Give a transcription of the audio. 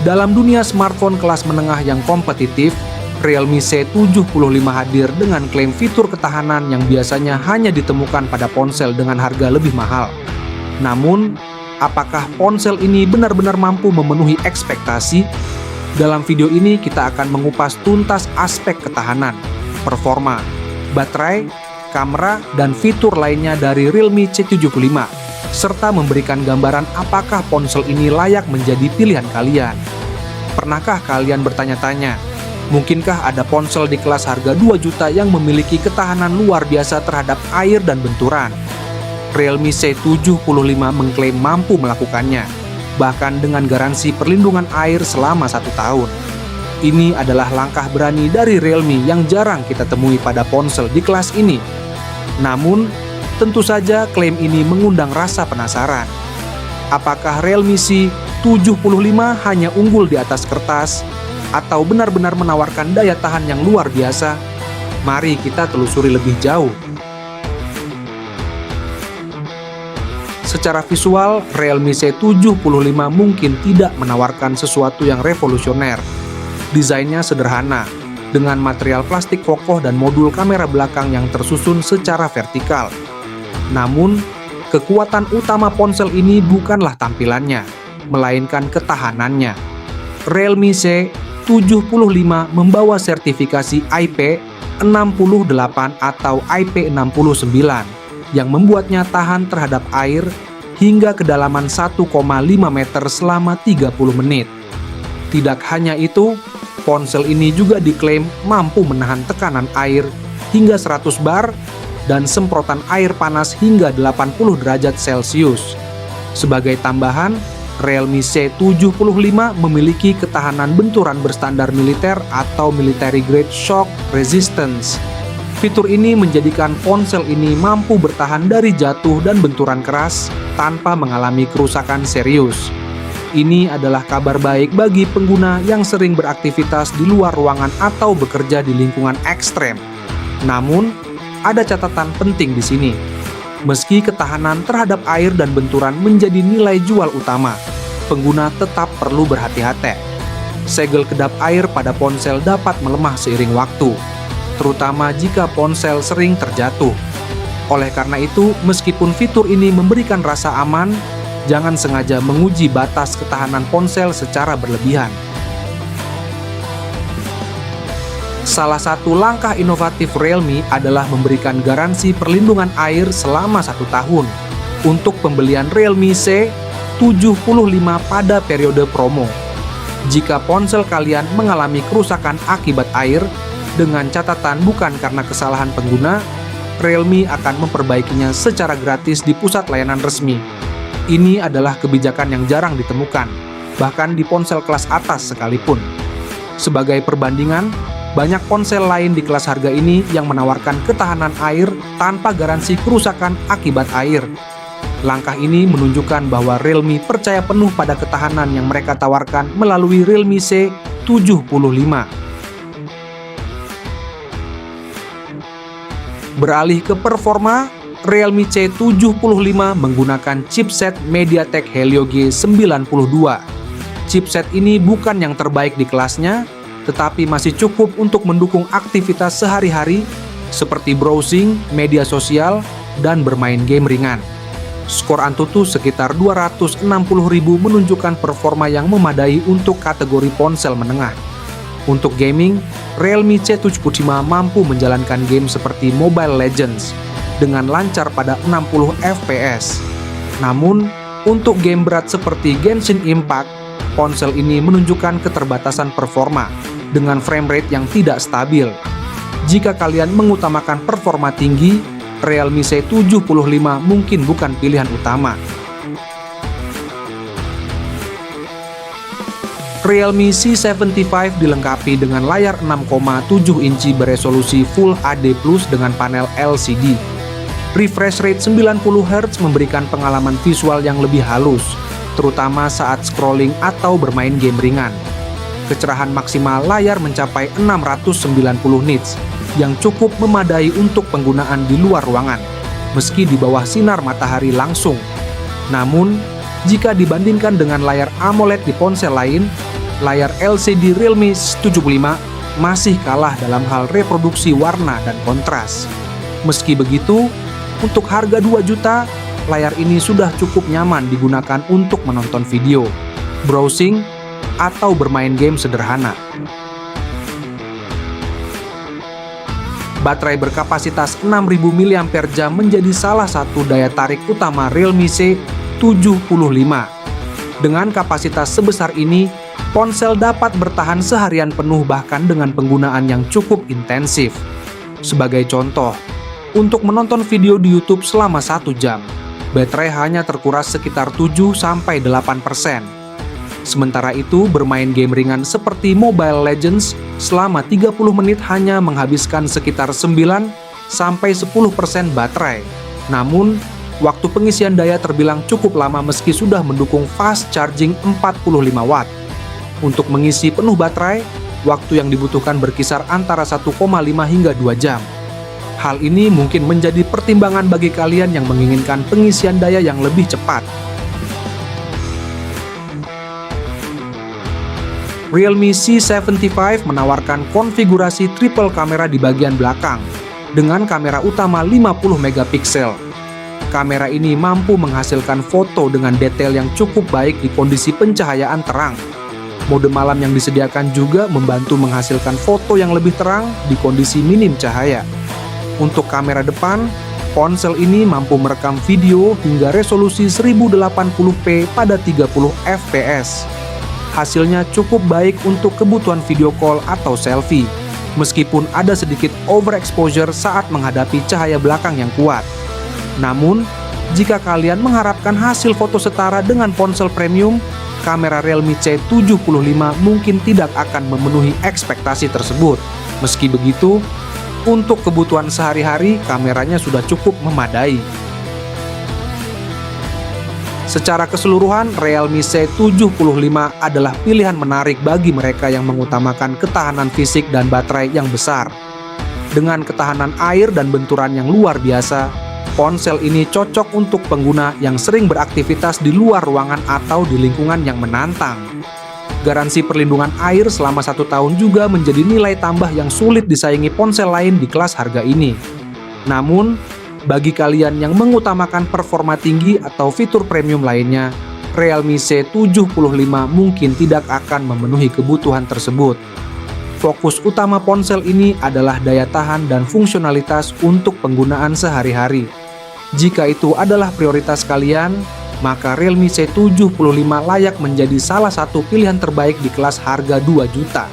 Dalam dunia smartphone kelas menengah yang kompetitif, Realme C75 hadir dengan klaim fitur ketahanan yang biasanya hanya ditemukan pada ponsel dengan harga lebih mahal. Namun, apakah ponsel ini benar-benar mampu memenuhi ekspektasi? Dalam video ini kita akan mengupas tuntas aspek ketahanan, performa, baterai, kamera, dan fitur lainnya dari Realme C75, serta memberikan gambaran apakah ponsel ini layak menjadi pilihan kalian. Pernahkah kalian bertanya-tanya, mungkinkah ada ponsel di kelas harga 2 juta yang memiliki ketahanan luar biasa terhadap air dan benturan? Realme C75 mengklaim mampu melakukannya, bahkan dengan garansi perlindungan air selama 1 tahun. Ini adalah langkah berani dari Realme yang jarang kita temui pada ponsel di kelas ini. Namun, tentu saja klaim ini mengundang rasa penasaran. Apakah Realme C75 hanya unggul di atas kertas, atau benar-benar menawarkan daya tahan yang luar biasa? Mari kita telusuri lebih jauh. Secara visual, Realme C75 mungkin tidak menawarkan sesuatu yang revolusioner. Desainnya sederhana, dengan material plastik kokoh dan modul kamera belakang yang tersusun secara vertikal. Namun, kekuatan utama ponsel ini bukanlah tampilannya, melainkan ketahanannya. Realme C75 membawa sertifikasi IP68 atau IP69 yang membuatnya tahan terhadap air hingga kedalaman 1,5 meter selama 30 menit. Tidak hanya itu, ponsel ini juga diklaim mampu menahan tekanan air hingga 100 bar dan semprotan air panas hingga 80 derajat Celcius. Sebagai tambahan, Realme C75 memiliki ketahanan benturan berstandar militer atau military grade shock resistance. Fitur ini menjadikan ponsel ini mampu bertahan dari jatuh dan benturan keras tanpa mengalami kerusakan serius. Ini adalah kabar baik bagi pengguna yang sering beraktivitas di luar ruangan atau bekerja di lingkungan ekstrem. Namun, ada catatan penting di sini. Meski ketahanan terhadap air dan benturan menjadi nilai jual utama, pengguna tetap perlu berhati-hati. Segel kedap air pada ponsel dapat melemah seiring waktu, terutama jika ponsel sering terjatuh. Oleh karena itu, meskipun fitur ini memberikan rasa aman, jangan sengaja menguji batas ketahanan ponsel secara berlebihan. Salah satu langkah inovatif Realme adalah memberikan garansi perlindungan air selama 1 tahun untuk pembelian Realme C75 pada periode promo. Jika ponsel kalian mengalami kerusakan akibat air, dengan catatan bukan karena kesalahan pengguna, Realme akan memperbaikinya secara gratis di pusat layanan resmi. Ini adalah kebijakan yang jarang ditemukan, bahkan di ponsel kelas atas sekalipun. Sebagai perbandingan, banyak ponsel lain di kelas harga ini yang menawarkan ketahanan air tanpa garansi kerusakan akibat air. Langkah ini menunjukkan bahwa Realme percaya penuh pada ketahanan yang mereka tawarkan melalui Realme C75. Beralih ke performa, Realme C75 menggunakan chipset MediaTek Helio G92. Chipset ini bukan yang terbaik di kelasnya, tetapi masih cukup untuk mendukung aktivitas sehari-hari seperti browsing, media sosial, dan bermain game ringan. Skor Antutu sekitar 260.000 menunjukkan performa yang memadai untuk kategori ponsel menengah. Untuk gaming, Realme C75 mampu menjalankan game seperti Mobile Legends dengan lancar pada 60 FPS. Namun, untuk game berat seperti Genshin Impact, ponsel ini menunjukkan keterbatasan performa dengan frame rate yang tidak stabil. Jika kalian mengutamakan performa tinggi, Realme C75 mungkin bukan pilihan utama. Realme C75 dilengkapi dengan layar 6,7 inci beresolusi Full HD+ dengan panel LCD. Refresh rate 90 Hz memberikan pengalaman visual yang lebih halus, terutama saat scrolling atau bermain game ringan. Kecerahan maksimal layar mencapai 690 nits, yang cukup memadai untuk penggunaan di luar ruangan, meski di bawah sinar matahari langsung. Namun, jika dibandingkan dengan layar AMOLED di ponsel lain, layar LCD Realme C75 masih kalah dalam hal reproduksi warna dan kontras. Meski begitu, untuk harga 2 juta, layar ini sudah cukup nyaman digunakan untuk menonton video, browsing, atau bermain game sederhana. Baterai berkapasitas 6000 mAh menjadi salah satu daya tarik utama Realme C75. Dengan kapasitas sebesar ini, ponsel dapat bertahan seharian penuh bahkan dengan penggunaan yang cukup intensif. Sebagai contoh, untuk menonton video di YouTube selama 1 jam, baterai hanya terkuras sekitar 7-8%. Sementara itu, bermain game ringan seperti Mobile Legends selama 30 menit hanya menghabiskan sekitar 9-10% baterai. Namun, waktu pengisian daya terbilang cukup lama meski sudah mendukung fast charging 45 watt. Untuk mengisi penuh baterai, waktu yang dibutuhkan berkisar antara 1,5 hingga 2 jam. Hal ini mungkin menjadi pertimbangan bagi kalian yang menginginkan pengisian daya yang lebih cepat. Realme C75 menawarkan konfigurasi triple kamera di bagian belakang dengan kamera utama 50 megapiksel. Kamera ini mampu menghasilkan foto dengan detail yang cukup baik di kondisi pencahayaan terang. Mode malam yang disediakan juga membantu menghasilkan foto yang lebih terang di kondisi minim cahaya. Untuk kamera depan, ponsel ini mampu merekam video hingga resolusi 1080p pada 30 fps. Hasilnya cukup baik untuk kebutuhan video call atau selfie, meskipun ada sedikit overexposure saat menghadapi cahaya belakang yang kuat. Namun, jika kalian mengharapkan hasil foto setara dengan ponsel premium, kamera Realme C75 mungkin tidak akan memenuhi ekspektasi tersebut. Meski begitu, untuk kebutuhan sehari-hari, kameranya sudah cukup memadai. Secara keseluruhan, Realme C75 adalah pilihan menarik bagi mereka yang mengutamakan ketahanan fisik dan baterai yang besar. Dengan ketahanan air dan benturan yang luar biasa, ponsel ini cocok untuk pengguna yang sering beraktivitas di luar ruangan atau di lingkungan yang menantang. Garansi perlindungan air selama 1 tahun juga menjadi nilai tambah yang sulit disaingi ponsel lain di kelas harga ini. Namun, bagi kalian yang mengutamakan performa tinggi atau fitur premium lainnya, Realme C75 mungkin tidak akan memenuhi kebutuhan tersebut. Fokus utama ponsel ini adalah daya tahan dan fungsionalitas untuk penggunaan sehari-hari. Jika itu adalah prioritas kalian, maka Realme C75 layak menjadi salah satu pilihan terbaik di kelas harga 2 juta.